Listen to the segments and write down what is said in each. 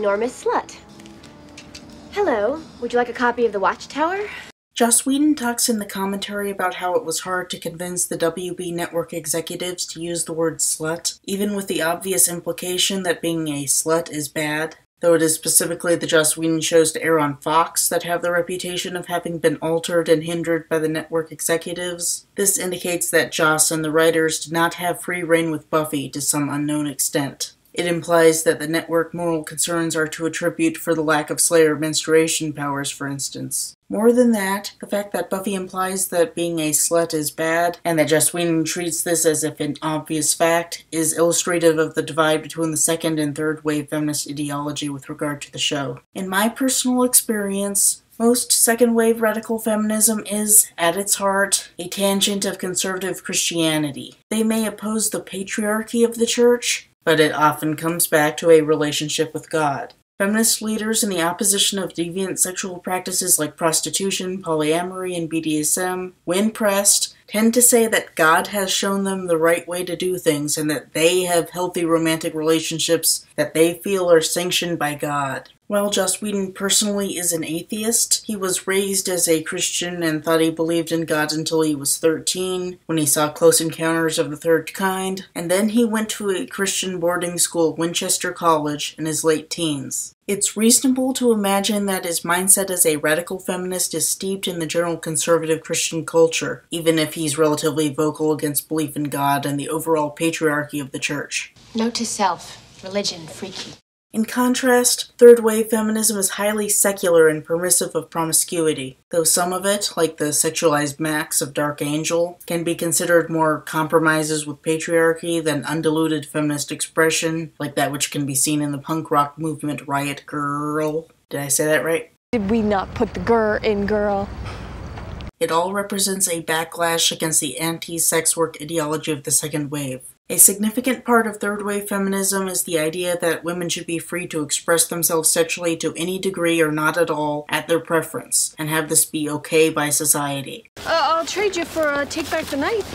ginormous slut. Hello, would you like a copy of The Watchtower? Joss Whedon talks in the commentary about how it was hard to convince the WB network executives to use the word slut, even with the obvious implication that being a slut is bad. Though it is specifically the Joss Whedon shows to air on Fox that have the reputation of having been altered and hindered by the network executives, this indicates that Joss and the writers did not have free rein with Buffy to some unknown extent. It implies that the network moral concerns are to attribute for the lack of Slayer menstruation powers, for instance. More than that, the fact that Buffy implies that being a slut is bad, and that Joss Whedon treats this as if an obvious fact, is illustrative of the divide between the second and third wave feminist ideology with regard to the show. In my personal experience, most second-wave radical feminism is, at its heart, a tangent of conservative Christianity. They may oppose the patriarchy of the church, but it often comes back to a relationship with God. Feminist leaders in the opposition of deviant sexual practices like prostitution, polyamory, and BDSM, when pressed, tend to say that God has shown them the right way to do things and that they have healthy romantic relationships that they feel are sanctioned by God. While Joss Whedon personally is an atheist, he was raised as a Christian and thought he believed in God until he was 13, when he saw Close Encounters of the Third Kind, and then he went to a Christian boarding school at Winchester College in his late teens. It's reasonable to imagine that his mindset as a radical feminist is steeped in the general conservative Christian culture, even if he's relatively vocal against belief in God and the overall patriarchy of the church. Note to self, religion freaky. In contrast, third-wave feminism is highly secular and permissive of promiscuity, though some of it, like the sexualized Max of Dark Angel, can be considered more compromises with patriarchy than undiluted feminist expression, like that which can be seen in the punk rock movement Riot Grrrl. Did I say that right? Did we not put the grr in girl? It all represents a backlash against the anti-sex work ideology of the second wave. A significant part of third-wave feminism is the idea that women should be free to express themselves sexually to any degree or not at all at their preference, and have this be okay by society. I'll trade you for a Take Back the Night.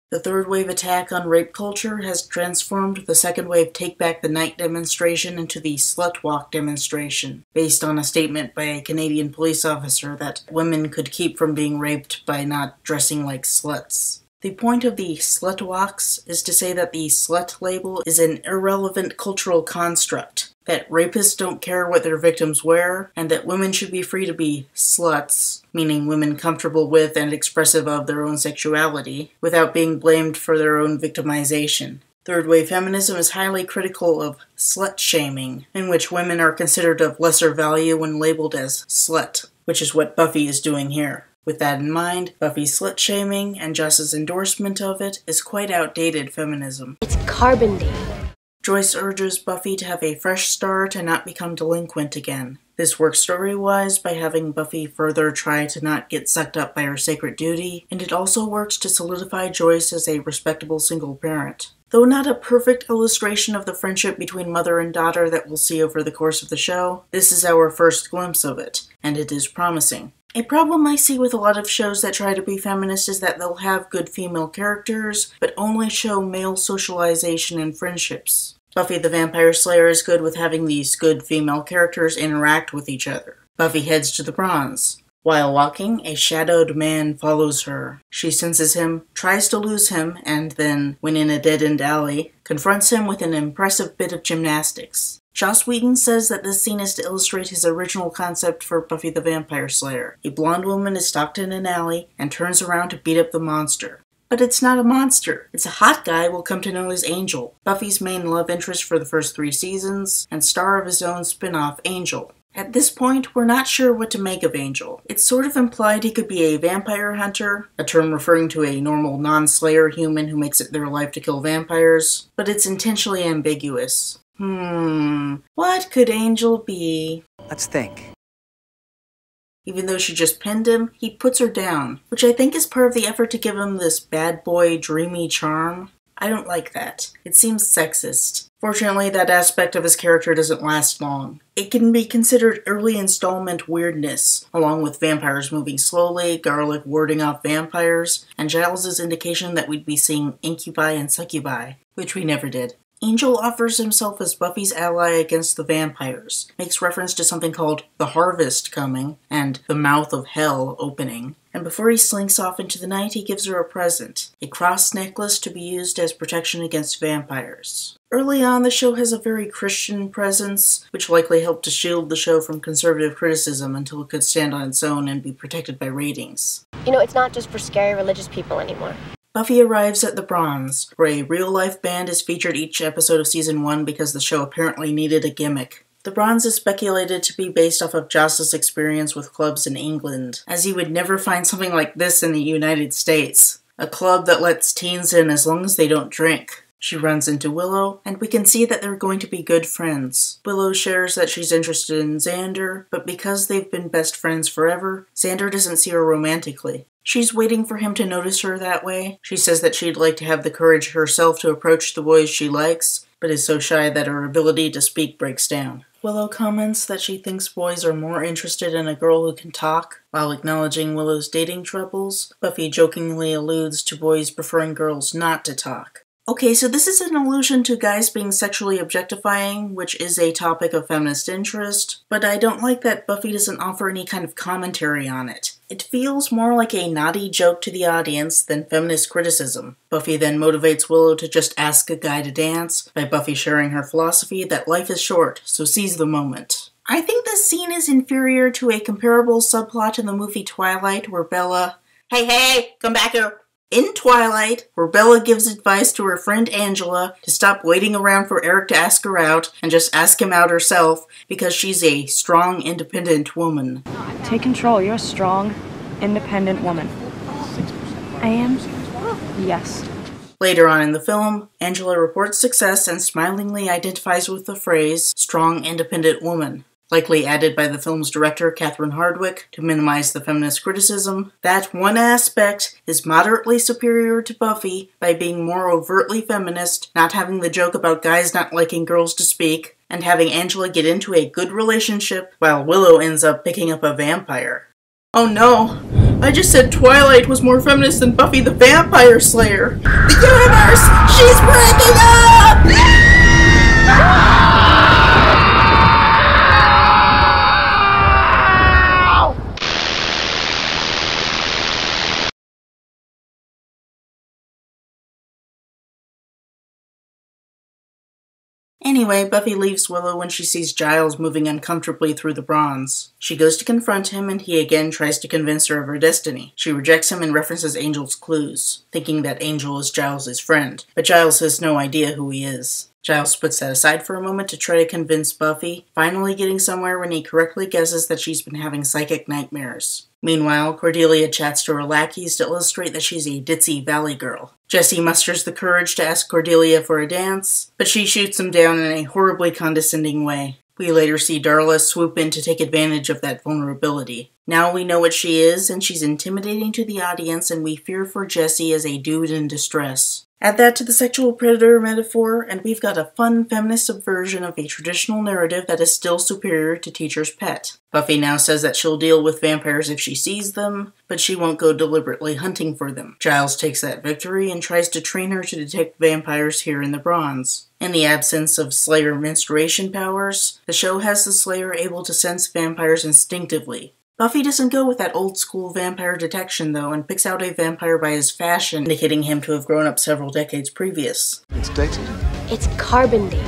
The third-wave attack on rape culture has transformed the second-wave Take Back the Night demonstration into the Slut Walk demonstration, based on a statement by a Canadian police officer that women could keep from being raped by not dressing like sluts. The point of the slut walks is to say that the slut label is an irrelevant cultural construct, that rapists don't care what their victims wear, and that women should be free to be sluts, meaning women comfortable with and expressive of their own sexuality, without being blamed for their own victimization. Third-wave feminism is highly critical of slut-shaming, in which women are considered of lesser value when labeled as slut, which is what Buffy is doing here. With that in mind, Buffy's slut-shaming and Joss's endorsement of it is quite outdated feminism. It's carbon-dated. Joyce urges Buffy to have a fresh start and not become delinquent again. This works story-wise by having Buffy further try to not get sucked up by her sacred duty, and it also works to solidify Joyce as a respectable single parent. Though not a perfect illustration of the friendship between mother and daughter that we'll see over the course of the show, this is our first glimpse of it, and it is promising. A problem I see with a lot of shows that try to be feminist is that they'll have good female characters, but only show male socialization and friendships. Buffy the Vampire Slayer is good with having these good female characters interact with each other. Buffy heads to the bronze. While walking, a shadowed man follows her. She senses him, tries to lose him, and then, when in a dead-end alley, confronts him with an impressive bit of gymnastics. Joss Whedon says that this scene is to illustrate his original concept for Buffy the Vampire Slayer. A blonde woman is stalked in an alley and turns around to beat up the monster. But it's not a monster. It's a hot guy we'll come to know as Angel, Buffy's main love interest for the first 3 seasons, and star of his own spin-off, Angel. At this point, we're not sure what to make of Angel. It's sort of implied he could be a vampire hunter, a term referring to a normal non-slayer human who makes it their life to kill vampires, but it's intentionally ambiguous. What could Angel be? Let's think. Even though she just pinned him, he puts her down, which I think is part of the effort to give him this bad boy, dreamy charm. I don't like that. It seems sexist. Fortunately, that aspect of his character doesn't last long. It can be considered early installment weirdness, along with vampires moving slowly, garlic warding off vampires, and Giles' indication that we'd be seeing incubi and succubi, which we never did. Angel offers himself as Buffy's ally against the vampires, makes reference to something called the harvest coming and the mouth of hell opening, and before he slinks off into the night he gives her a present, a cross necklace to be used as protection against vampires. Early on, the show has a very Christian presence, which likely helped to shield the show from conservative criticism until it could stand on its own and be protected by ratings. You know, it's not just for scary religious people anymore. Buffy arrives at the Bronze, where a real-life band is featured each episode of Season 1 because the show apparently needed a gimmick. The Bronze is speculated to be based off of Joss's experience with clubs in England, as he would never find something like this in the United States. A club that lets teens in as long as they don't drink. She runs into Willow, and we can see that they're going to be good friends. Willow shares that she's interested in Xander, but because they've been best friends forever, Xander doesn't see her romantically. She's waiting for him to notice her that way. She says that she'd like to have the courage herself to approach the boys she likes, but is so shy that her ability to speak breaks down. Willow comments that she thinks boys are more interested in a girl who can talk. While acknowledging Willow's dating troubles, Buffy jokingly alludes to boys preferring girls not to talk. Okay, so this is an allusion to guys being sexually objectifying, which is a topic of feminist interest, but I don't like that Buffy doesn't offer any kind of commentary on it. It feels more like a naughty joke to the audience than feminist criticism. Buffy then motivates Willow to just ask a guy to dance, by Buffy sharing her philosophy that life is short, so seize the moment. I think this scene is inferior to a comparable subplot in the movie Twilight where Bella... Hey, come back here! In Twilight, where Bella gives advice to her friend Angela to stop waiting around for Eric to ask her out and just ask him out herself because she's a strong, independent woman. Take control. You're a strong, independent woman. I am? Yes. Later on in the film, Angela reports success and smilingly identifies with the phrase, strong, independent woman. Likely added by the film's director, Catherine Hardwicke, to minimize the feminist criticism. That one aspect is moderately superior to Buffy by being more overtly feminist, not having the joke about guys not liking girls to speak, and having Angela get into a good relationship while Willow ends up picking up a vampire. Oh no! I just said Twilight was more feminist than Buffy the Vampire Slayer! The universe! She's breaking up! Anyway, Buffy leaves Willow when she sees Giles moving uncomfortably through the Bronze. She goes to confront him and he again tries to convince her of her destiny. She rejects him and references Angel's clues, thinking that Angel is Giles' friend, but Giles has no idea who he is. Giles puts that aside for a moment to try to convince Buffy, finally getting somewhere when he correctly guesses that she's been having psychic nightmares. Meanwhile, Cordelia chats to her lackeys to illustrate that she's a ditzy valley girl. Jesse musters the courage to ask Cordelia for a dance, but she shoots him down in a horribly condescending way. We later see Darla swoop in to take advantage of that vulnerability. Now we know what she is, and she's intimidating to the audience, and we fear for Jesse as a dude in distress. Add that to the sexual predator metaphor, and we've got a fun feminist subversion of a traditional narrative that is still superior to Teacher's Pet. Buffy now says that she'll deal with vampires if she sees them, but she won't go deliberately hunting for them. Giles takes that victory and tries to train her to detect vampires here in the Bronze. In the absence of Slayer menstruation powers, the show has the Slayer able to sense vampires instinctively. Buffy doesn't go with that old-school vampire detection, though, and picks out a vampire by his fashion, indicating him to have grown up several decades previous. It's dated. It's carbon dated.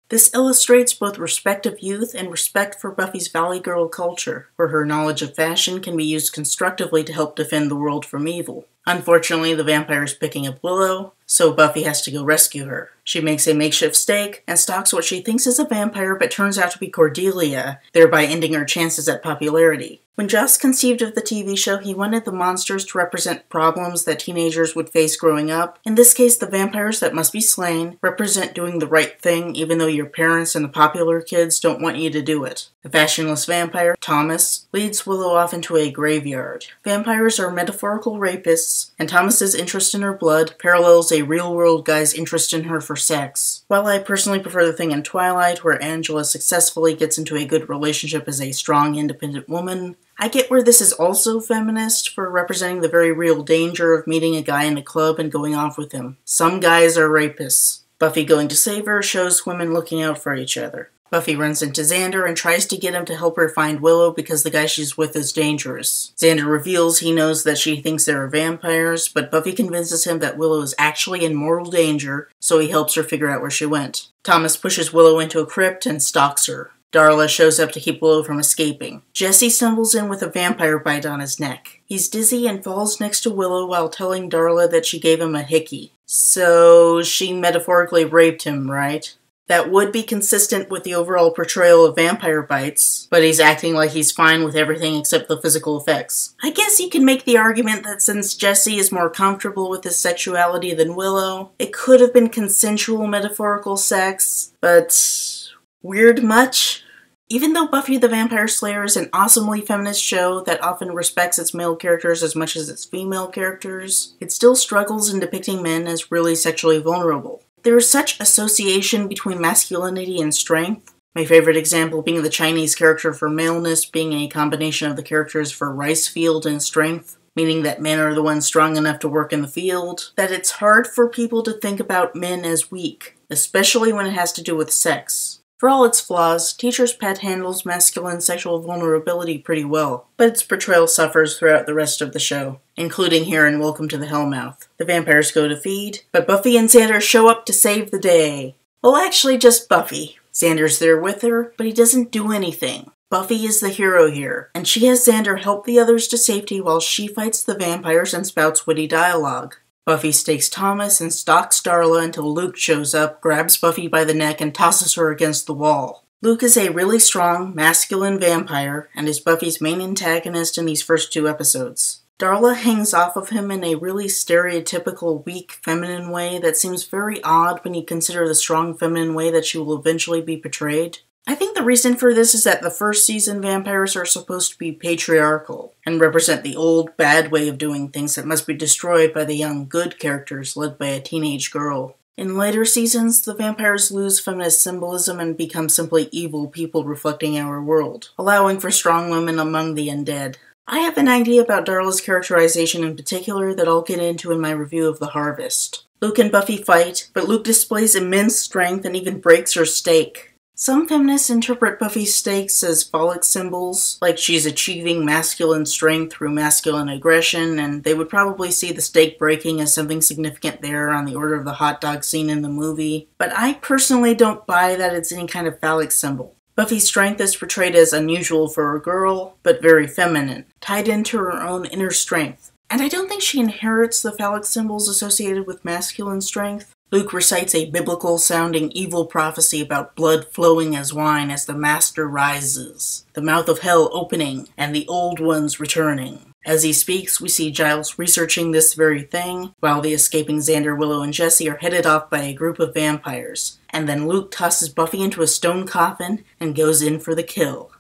This illustrates both respect of youth and respect for Buffy's Valley Girl culture, where her knowledge of fashion can be used constructively to help defend the world from evil. Unfortunately, the vampire is picking up Willow, so Buffy has to go rescue her. She makes a makeshift stake and stalks what she thinks is a vampire but turns out to be Cordelia, thereby ending her chances at popularity. When Joss conceived of the TV show, he wanted the monsters to represent problems that teenagers would face growing up. In this case, the vampires that must be slain represent doing the right thing even though your parents and the popular kids don't want you to do it. The fashionless vampire, Thomas, leads Willow off into a graveyard. Vampires are metaphorical rapists, and Thomas's interest in her blood parallels a real-world guy's interest in her for sex. While I personally prefer the thing in Twilight, where Angela successfully gets into a good relationship as a strong, independent woman, I get where this is also feminist for representing the very real danger of meeting a guy in a club and going off with him. Some guys are rapists. Buffy going to save her shows women looking out for each other. Buffy runs into Xander and tries to get him to help her find Willow because the guy she's with is dangerous. Xander reveals he knows that she thinks there are vampires, but Buffy convinces him that Willow is actually in mortal danger, so he helps her figure out where she went. Thomas pushes Willow into a crypt and stalks her. Darla shows up to keep Willow from escaping. Jesse stumbles in with a vampire bite on his neck. He's dizzy and falls next to Willow while telling Darla that she gave him a hickey. So she metaphorically raped him, right? That would be consistent with the overall portrayal of vampire bites, but he's acting like he's fine with everything except the physical effects. I guess you can make the argument that since Jesse is more comfortable with his sexuality than Willow, it could have been consensual metaphorical sex, but weird much? Even though Buffy the Vampire Slayer is an awesomely feminist show that often respects its male characters as much as its female characters, it still struggles in depicting men as really sexually vulnerable. There is such association between masculinity and strength, my favorite example being the Chinese character for maleness being a combination of the characters for rice field and strength, meaning that men are the ones strong enough to work in the field, that it's hard for people to think about men as weak, especially when it has to do with sex. For all its flaws, Teacher's Pet handles masculine sexual vulnerability pretty well, but its portrayal suffers throughout the rest of the show, including here in Welcome to the Hellmouth. The vampires go to feed, but Buffy and Xander show up to save the day. Well, actually just Buffy. Xander's there with her, but he doesn't do anything. Buffy is the hero here, and she has Xander help the others to safety while she fights the vampires and spouts witty dialogue. Buffy stakes Thomas and stalks Darla until Luke shows up, grabs Buffy by the neck, and tosses her against the wall. Luke is a really strong, masculine vampire, and is Buffy's main antagonist in these first 2 episodes. Darla hangs off of him in a really stereotypical, weak, feminine way that seems very odd when you consider the strong feminine way that she will eventually be portrayed. I think the reason for this is that the first season vampires are supposed to be patriarchal, and represent the old, bad way of doing things that must be destroyed by the young, good characters led by a teenage girl. In later seasons, the vampires lose feminist symbolism and become simply evil people reflecting our world, allowing for strong women among the undead. I have an idea about Darla's characterization in particular that I'll get into in my review of The Harvest. Luke and Buffy fight, but Luke displays immense strength and even breaks her stake. Some feminists interpret Buffy's stakes as phallic symbols, like she's achieving masculine strength through masculine aggression, and they would probably see the stake breaking as something significant there on the order of the hot dog scene in the movie. But I personally don't buy that it's any kind of phallic symbol. Buffy's strength is portrayed as unusual for a girl, but very feminine, tied into her own inner strength. And I don't think she inherits the phallic symbols associated with masculine strength. Luke recites a biblical-sounding evil prophecy about blood flowing as wine as the Master rises, the mouth of hell opening, and the old ones returning. As he speaks, we see Giles researching this very thing, while the escaping Xander, Willow, and Jesse are headed off by a group of vampires. And then Luke tosses Buffy into a stone coffin and goes in for the kill.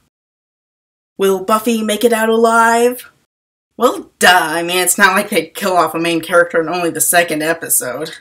Will Buffy make it out alive? Well, duh. I mean, it's not like they'd kill off a main character in only the 2nd episode.